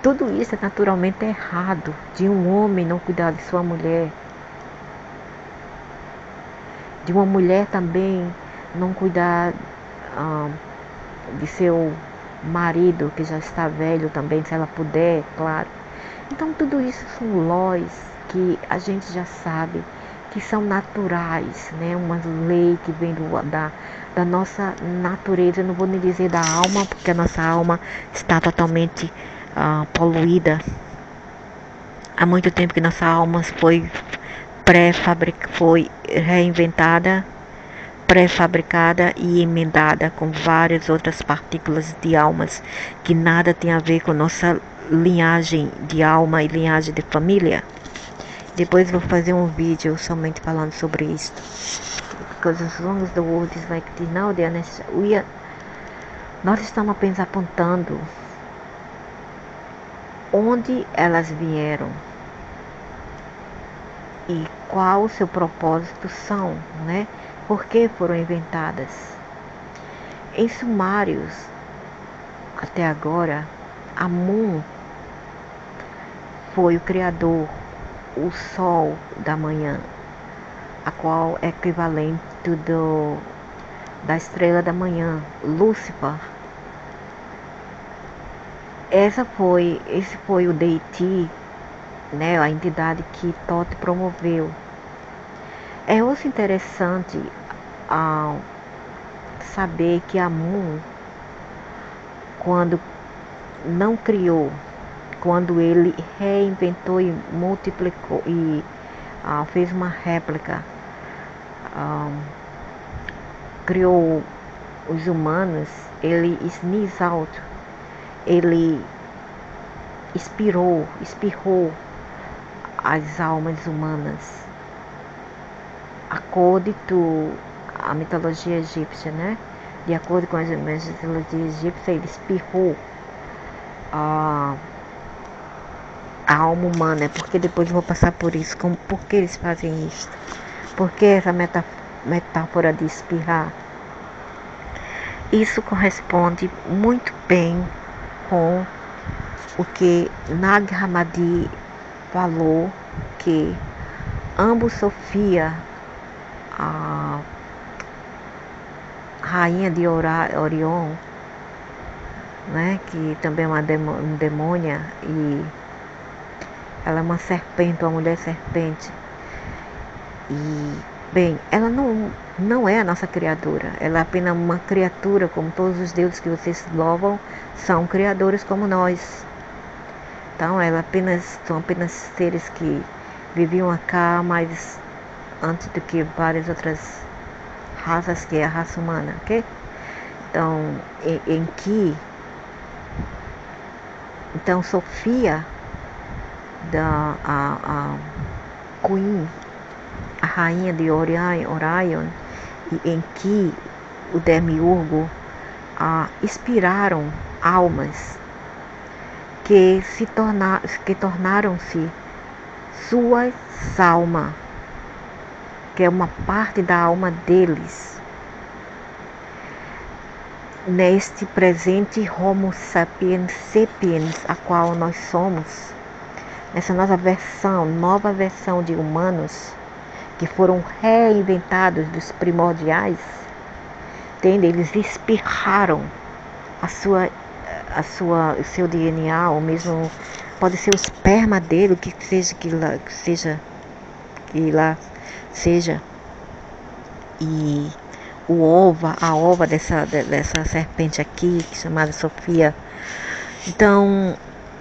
Tudo isso é naturalmente errado. De um homem não cuidar de sua mulher. De uma mulher também não cuidar de seu marido, que já está velho também, se ela puder, claro. Então tudo isso são leis que a gente já sabe que são naturais, né? Uma lei que vem da nossa natureza. Eu não vou nem dizer da alma, porque a nossa alma está totalmente poluída. Há muito tempo que nossa alma foi reinventada, pré-fabricada e emendada com várias outras partículas de almas que nada tem a ver com nossa linhagem de alma e linhagem de família. Depois vou fazer um vídeo somente falando sobre isso. Because as long as the world is like this now, nós estamos apenas apontando onde elas vieram e qual o seu propósito são, né? Por que foram inventadas? Em sumários, até agora, Amun foi o criador, o sol da manhã, a qual é equivalente da estrela da manhã, Lúcifer. Esse foi o deity, né, a entidade que Thoth promoveu. É muito interessante saber que Amun, quando não criou, quando ele reinventou e multiplicou e fez uma réplica criou os humanos, ele sneeze out, ele espirrou as almas humanas. A mitologia egípcia, né? De acordo com a mitologia egípcia, ele espirrou a alma humana, porque depois eu vou passar por isso, por que eles fazem isso, por que essa metáfora de espirrar. Isso corresponde muito bem com o que Nag Hammadi falou, que Ambu Sofia, a rainha de Orion, né, que também é uma demônia, e ela é uma serpente, uma mulher serpente. E, bem, ela não é a nossa criadora. Ela é apenas uma criatura, como todos os deuses que vocês louvam, são criadores como nós. Então, são apenas seres que viviam cá, mas antes do que várias outras raças, que é a raça humana, ok? Então, então Sofia, a Queen, a rainha de Orion, e em que o demiurgo inspiraram almas que tornaram-se suas almas, que é uma parte da alma deles, neste presente Homo sapiens sapiens, a qual nós somos, nessa nova versão de humanos, que foram reinventados dos primordiais, entende? Eles espirraram o seu DNA, ou mesmo pode ser o esperma dele, o que seja, e a ova dessa serpente aqui, chamada Sofia. Então,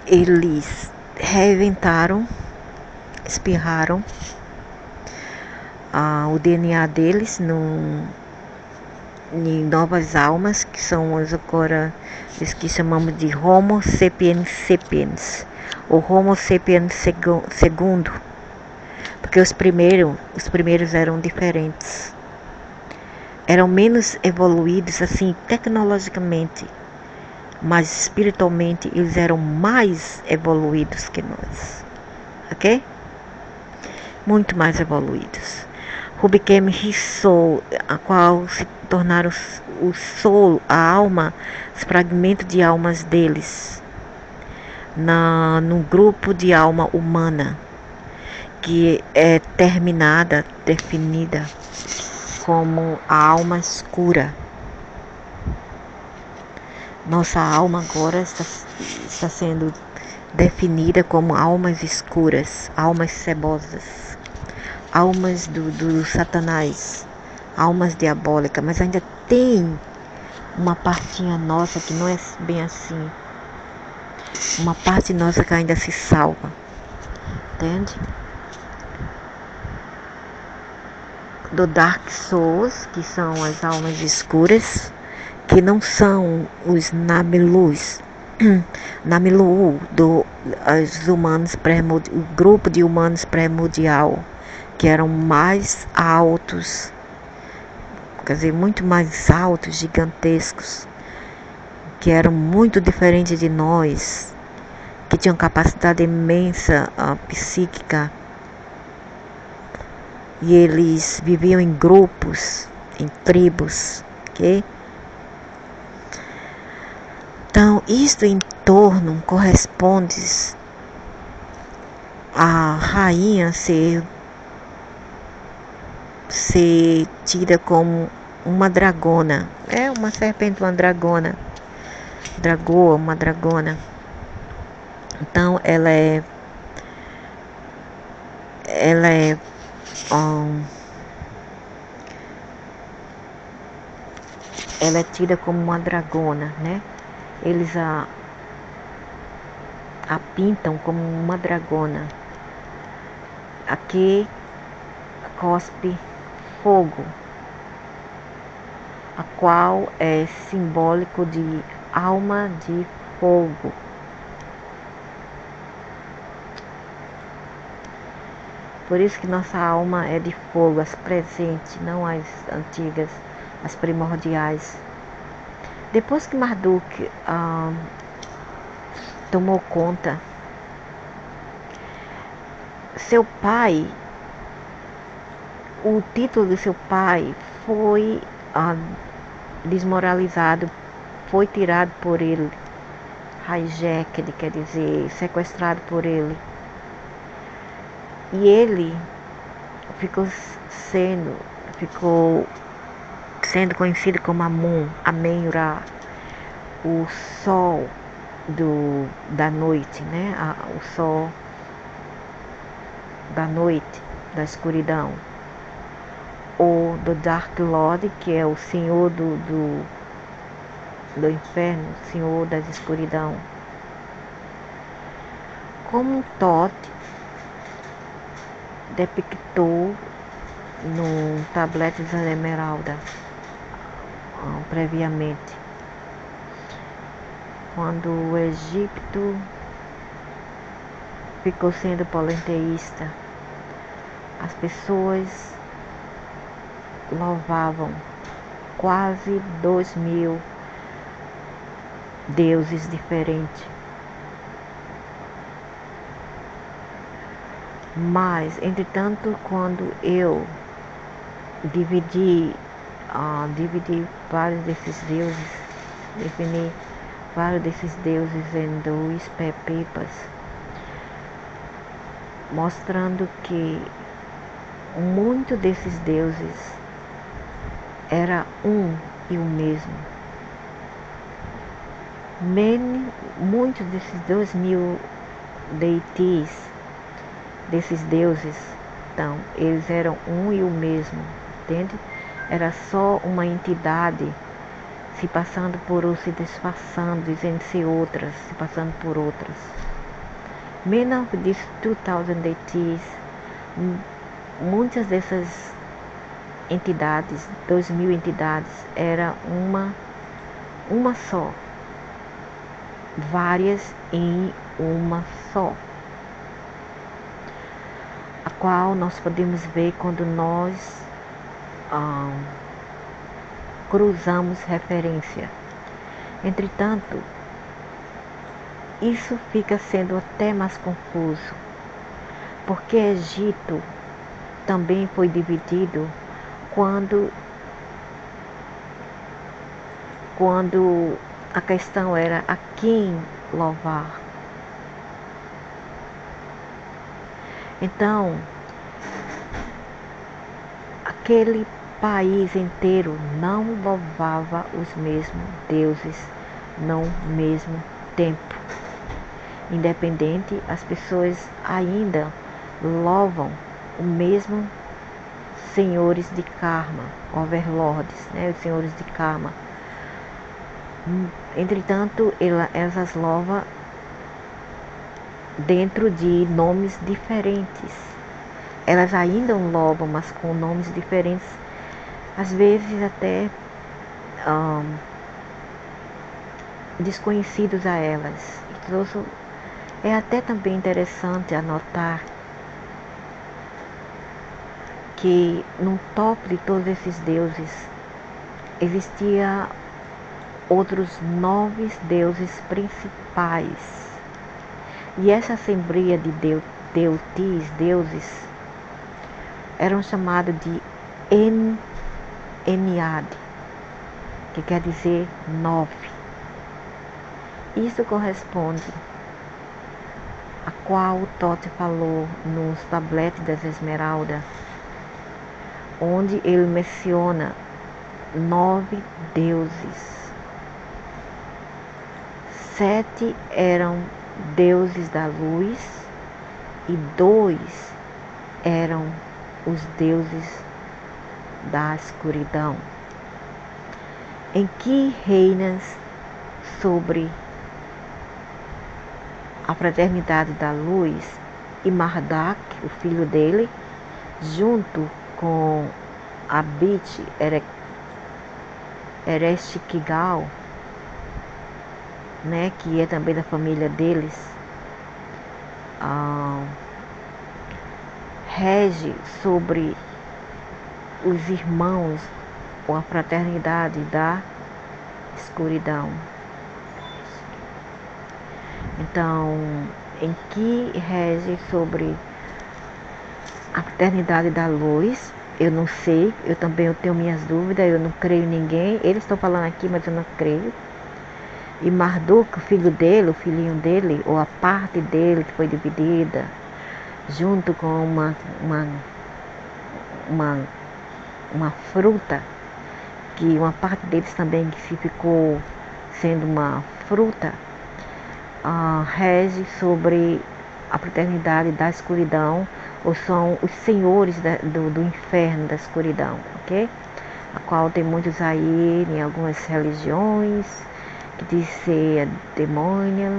eles reinventaram, espirraram o DNA deles em novas almas, que são agora os que chamamos de Homo sapiens sapiens, ou Homo sapiens segundo, porque os primeiros eram diferentes, eram menos evoluídos assim tecnologicamente, mas espiritualmente eles eram mais evoluídos que nós, ok? Muito mais evoluídos. Who became his soul, a qual se tornaram o soul, a alma, os fragmentos de almas deles, no grupo de alma humana, que é definida como a alma escura. Nossa alma agora está sendo definida como almas escuras, almas cebosas, almas do Satanás, almas diabólicas, mas ainda tem uma partinha nossa que não é bem assim, uma parte nossa que ainda se salva, entende? Do Dark Souls, que são as almas escuras, que não são os Namilus, os humanos o grupo de humanos primordial, que eram mais altos, quer dizer, muito mais altos, gigantescos, que eram muito diferentes de nós, que tinham capacidade imensa psíquica, e eles viviam em grupos, em tribos, ok? Então, isto em torno corresponde à rainha ser tida como uma dragona. É uma serpente, uma dragona. Uma dragona. Então, ela é tida como uma dragona, né? Eles a pintam como uma dragona. Aqui cospe fogo, a qual é simbólico de alma de fogo. Por isso que nossa alma é de fogo, as presentes, não as antigas, as primordiais. Depois que Marduk tomou conta, seu pai, o título de seu pai foi desmoralizado, foi tirado por ele, hijacked, quer dizer, sequestrado por ele. E ele ficou sendo conhecido como Amun-Ra, o sol da noite, né? O sol da noite, da escuridão. Ou do Dark Lord, que é o senhor do inferno, senhor da escuridão. Como Thoth depictou no tablete da Esmeralda, previamente, quando o Egito ficou sendo politeísta, as pessoas louvavam quase 2.000 deuses diferentes. Mas, entretanto, quando eu dividi vários desses deuses, defini vários desses deuses em 2 pepas, mostrando que muito desses deuses era um e o mesmo. Muitos desses 2.000 deities, desses deuses, então, eles eram um e o mesmo, entende? Era só uma entidade se passando por ou se disfarçando, dizendo ser outras, se passando por outras. Many of these 2,000 deities, muitas dessas entidades, 2.000 entidades, era uma só, várias em uma só, a qual nós podemos ver quando nós cruzamos referência. Entretanto, isso fica sendo até mais confuso, porque Egito também foi dividido quando a questão era a quem louvar. Então, aquele país inteiro não louvava os mesmos deuses no mesmo tempo. Independente, as pessoas ainda louvam o mesmo senhores de karma, overlords, né, os senhores de karma. Entretanto, elas louvam dentro de nomes diferentes. Elas ainda louvam, mas com nomes diferentes, às vezes até desconhecidos a elas. Então, é até também interessante anotar que no topo de todos esses deuses existia outros 9 deuses principais. E essa assembleia de deuses, eram chamados de Ennead, que quer dizer 9. Isso corresponde a qual Thoth falou nos tabletes das Esmeraldas, onde ele menciona 9 deuses. 7 eram deuses da luz e 2 eram os deuses da escuridão, em que reinas sobre a fraternidade da luz, e Marduk, o filho dele, junto com Abit Ereshkigal, né, que é também da família deles, rege sobre os irmãos ou a fraternidade da escuridão. Então, em que rege sobre a fraternidade da luz, eu não sei, eu tenho minhas dúvidas, eu não creio em ninguém. Eles estão falando aqui, mas eu não creio. E Marduk, o filho dele, o filhinho dele, ou a parte dele que foi dividida, junto com uma fruta, que uma parte deles também que se ficou sendo uma fruta, rege sobre a fraternidade da escuridão, ou são os senhores do inferno, da escuridão, ok? A qual tem muitos aí em algumas religiões, que diz ser a demônia,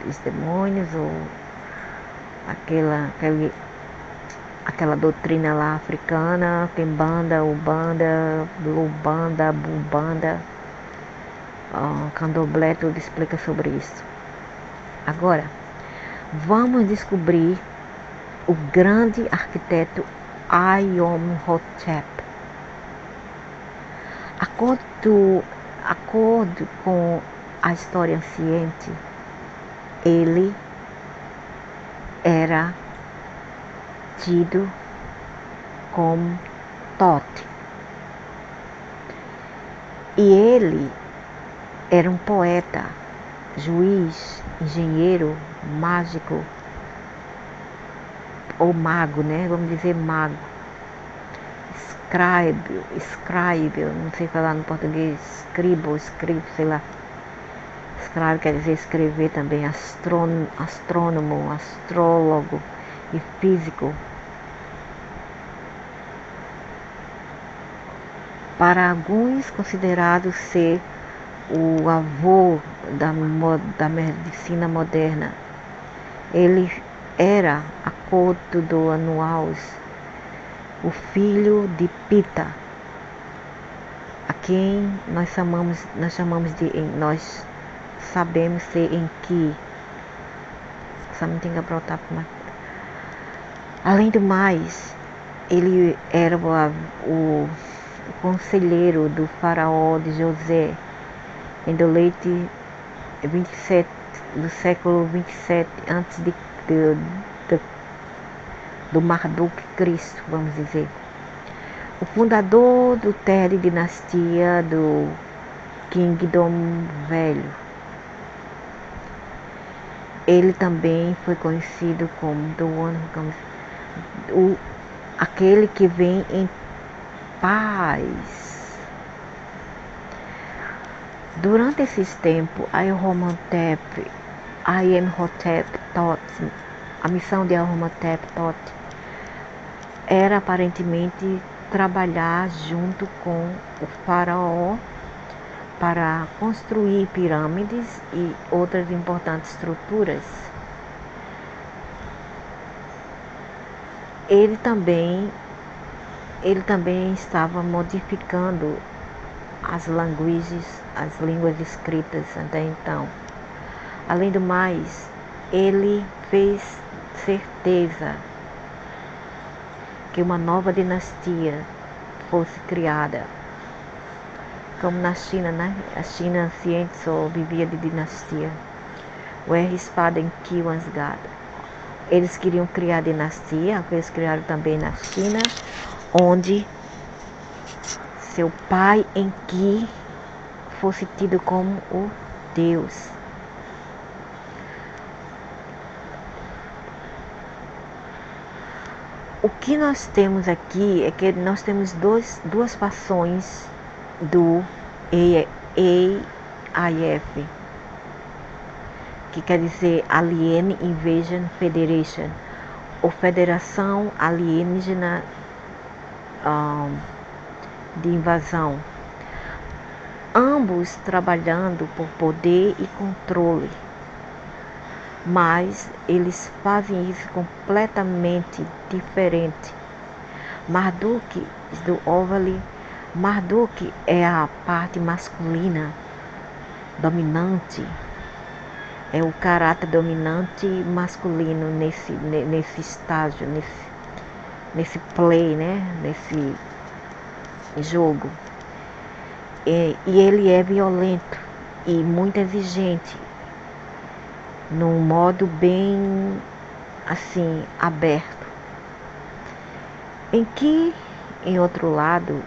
os demônios, ou aquela doutrina lá africana, Kembanda, Ubanda, Lubanda, Bubanda, Candomblé, tudo explica sobre isso. Agora, vamos descobrir o grande arquiteto Ayomhotep. Acordo com a história anciente, ele era tido como Thoth. E ele era um poeta, juiz, engenheiro, mágico, ou mago, né? Vamos dizer mago. Scribe, não sei falar no português, scribe, sei lá. Scribe quer dizer escrever também, astrônomo, astrólogo e físico. Para alguns considerado ser o avô da medicina moderna. Ele era, a acordo do Anuaus, o filho de Pita, a quem nós sabemos ser Enki. Além do mais, ele era o conselheiro do faraó de José em do leite 27 do século 27 antes do Marduk Cristo, vamos dizer. O fundador do terra de dinastia do Kingdom Velho. Ele também foi conhecido como aquele que vem em paz. Durante esses tempos, Ayomhotep Thoth, a missão de Ayomhotep Thoth era aparentemente trabalhar junto com o faraó para construir pirâmides e outras importantes estruturas. Ele também estava modificando as línguas escritas até então. Além do mais, ele fez certeza que uma nova dinastia fosse criada. Como na China, né? A China anciente só vivia de dinastia. Where his father Enki was God. Eles queriam criar dinastia, que eles criaram também na China, onde seu pai Enki fosse tido como o Deus. O que nós temos aqui é que nós temos duas fações do AIF, que quer dizer Alien Invasion Federation, ou Federação Alienígena de Invasão. Ambos trabalhando por poder e controle, mas eles fazem isso completamente diferente. Marduk do Ovali. Marduk é a parte masculina dominante, é o caráter dominante masculino nesse estágio, nesse play, né? Nesse jogo. E ele é violento e muito exigente, num modo bem assim aberto. Em que, em outro lado,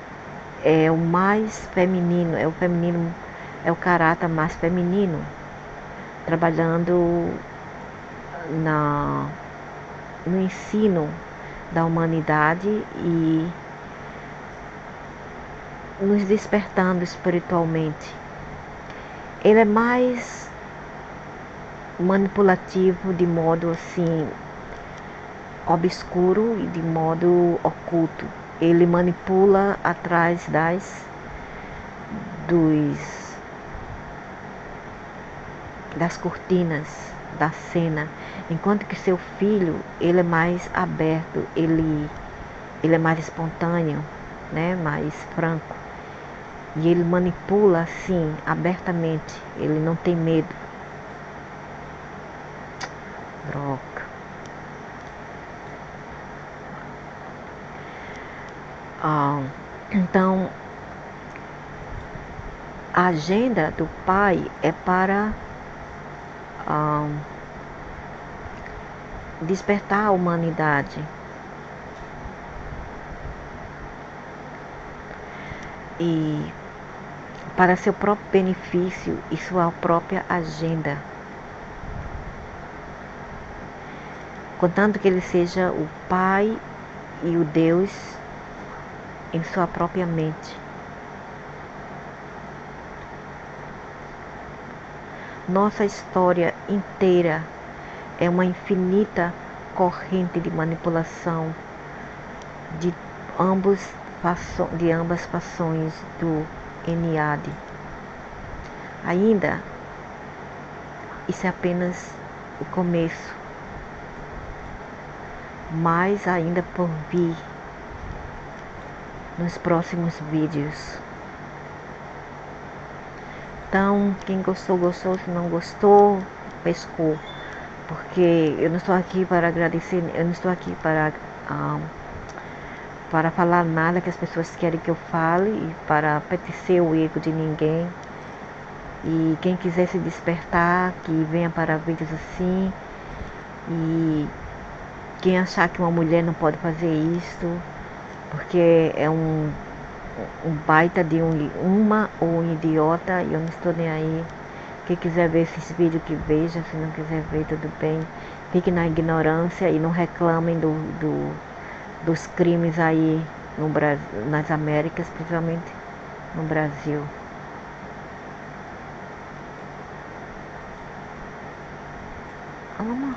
é o mais feminino, é o caráter mais feminino, trabalhando no ensino da humanidade e nos despertando espiritualmente. Ele é mais manipulativo de modo assim obscuro e de modo oculto. Ele manipula atrás das cortinas da cena, enquanto que seu filho, ele é mais aberto, ele é mais espontâneo, né, mais franco. E ele manipula assim, abertamente, ele não tem medo. Droga. Então, a agenda do pai é para despertar a humanidade e para seu próprio benefício e sua própria agenda, contanto que ele seja o pai e o Deus em sua própria mente. Nossa história inteira é uma infinita corrente de manipulação de ambas fações do Ennead. Ainda, isso é apenas o começo, mais ainda por vir nos próximos vídeos. Então, quem gostou, gostou. Se não gostou, pescou. Porque eu não estou aqui para agradecer, eu não estou aqui para falar nada que as pessoas querem que eu fale e para apetecer o ego de ninguém. E quem quiser se despertar, que venha para vídeos assim. E quem achar que uma mulher não pode fazer isto, porque é um baita de uma ou um idiota, e eu não estou nem aí. Quem quiser ver esses vídeos que veja, se não quiser ver, tudo bem. Fique na ignorância e não reclamem dos crimes aí no Brasil, nas Américas, principalmente no Brasil. Vamos.